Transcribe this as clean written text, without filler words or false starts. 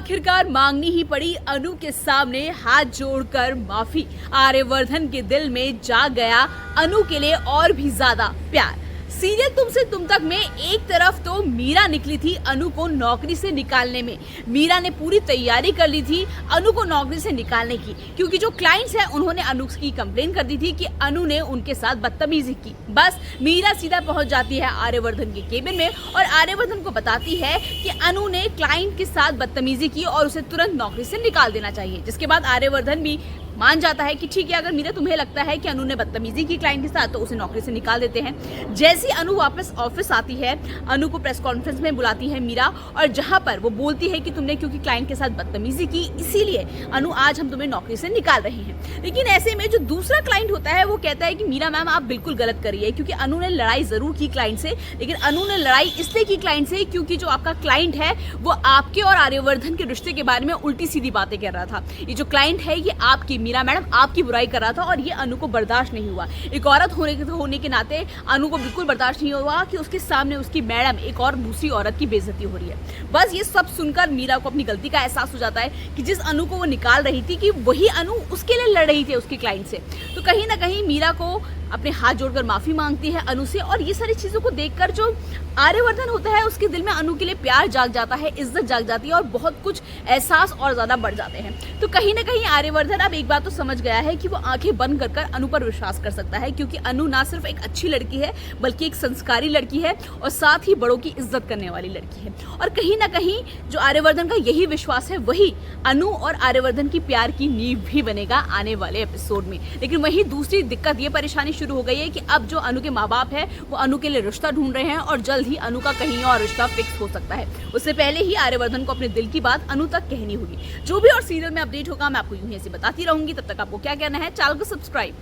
आखिरकार मांगनी ही पड़ी अनु के सामने हाथ जोड़कर माफी। आर्यवर्धन के दिल में जाग गया अनु के लिए और भी ज्यादा प्यार। सीरियल तुमसे तुम तक में एक तरफ तो मीरा निकली थी अनु को नौकरी से निकालने में। मीरा ने पूरी तैयारी कर ली थी अनु को नौकरी से निकालने की, क्योंकि जो क्लाइंट्स हैं उन्होंने अनु की कंप्लेन कर दी थी कि अनु ने उनके साथ बदतमीजी की। बस मीरा सीधा पहुंच जाती है आर्यवर्धन के केबिन में और आर्यवर्धन को बताती है कि अनु ने क्लाइंट के साथ बदतमीजी की और उसे तुरंत नौकरी से निकाल देना चाहिए। जिसके बाद आर्यवर्धन भी मान जाता है कि ठीक है, अगर मीरा तुम्हें लगता है कि अनु ने बदतमीजी की क्लाइंट के साथ तो उसे नौकरी से निकाल देते हैं। जैसे अनु वापस ऑफिस आती है, अनु को प्रेस कॉन्फ्रेंस में बुलाती है मीरा और जहां पर वो बोलती है कि तुमने क्योंकि क्लाइंट के साथ बदतमीजी की इसीलिए अनु आज हम तुम्हें नौकरी से निकाल रहे हैं। लेकिन ऐसे में जो दूसरा क्लाइंट होता है वो कहता है कि मीरा मैम आप बिल्कुल गलत कर रही है, क्योंकि अनु ने लड़ाई जरूर की क्लाइंट से, लेकिन अनु ने लड़ाई इसलिए की क्लाइंट से क्योंकि जो आपका क्लाइंट है वो आपके और आर्यवर्धन के रिश्ते के बारे में उल्टी सीधी बातें कर रहा था। ये जो क्लाइंट है ये आपकी मीरा मैडम आपकी बुराई कर रहा था और ये अनु को बर्दाश्त नहीं हुआ। एक औरत होने के नाते अनु को बिल्कुल बर्दाश्त नहीं हुआ कि उसके सामने उसकी मैडम एक और दूसरी औरत की बेइज्जती हो रही है। बस ये सब सुनकर मीरा को अपनी गलती का एहसास हो जाता है कि जिस अनु को वो निकाल रही थी कि वही अनु उसके लिए लड़ रही थी उसके क्लाइंट से। तो कहीं ना कहीं मीरा को अपने हाथ जोड़कर माफी मांगती है अनु से और ये सारी चीजों को देखकर जो आर्यवर्धन होता है उसके दिल में अनु के लिए प्यार जाग जाता है, इज्जत जाग जाती है और बहुत कुछ एहसास और ज्यादा बढ़ जाते हैं। तो कहीं ना कहीं आर्यवर्धन अब एक बात तो समझ गया है कि वो आंखें बंद कर अनु पर विश्वास कर सकता है, क्योंकि अनु ना सिर्फ एक अच्छी लड़की है बल्कि एक संस्कारी लड़की है और साथ ही बड़ों की इज्जत करने वाली लड़की है। और कहीं ना कहीं जो आर्यवर्धन का यही विश्वास है वही अनु और आर्यवर्धन की प्यार की नींव भी बनेगा आने वाले एपिसोड में। लेकिन वही दूसरी दिक्कत, ये परेशानी शुरू हो गई है कि अब जो अनु के माँ बाप है वो अनु के लिए रिश्ता ढूंढ रहे हैं और जल्द ही अनु का कहीं और रिश्ता फिक्स हो सकता है। उससे पहले ही आर्यवर्धन को अपने दिल की बात अनु तक कहनी होगी। जो भी और सीरियल में अपडेट होगा मैं आपको यूं ही ऐसे बताती रहूंगी। तब तक आपको क्या कहना है, चैनल को सब्सक्राइब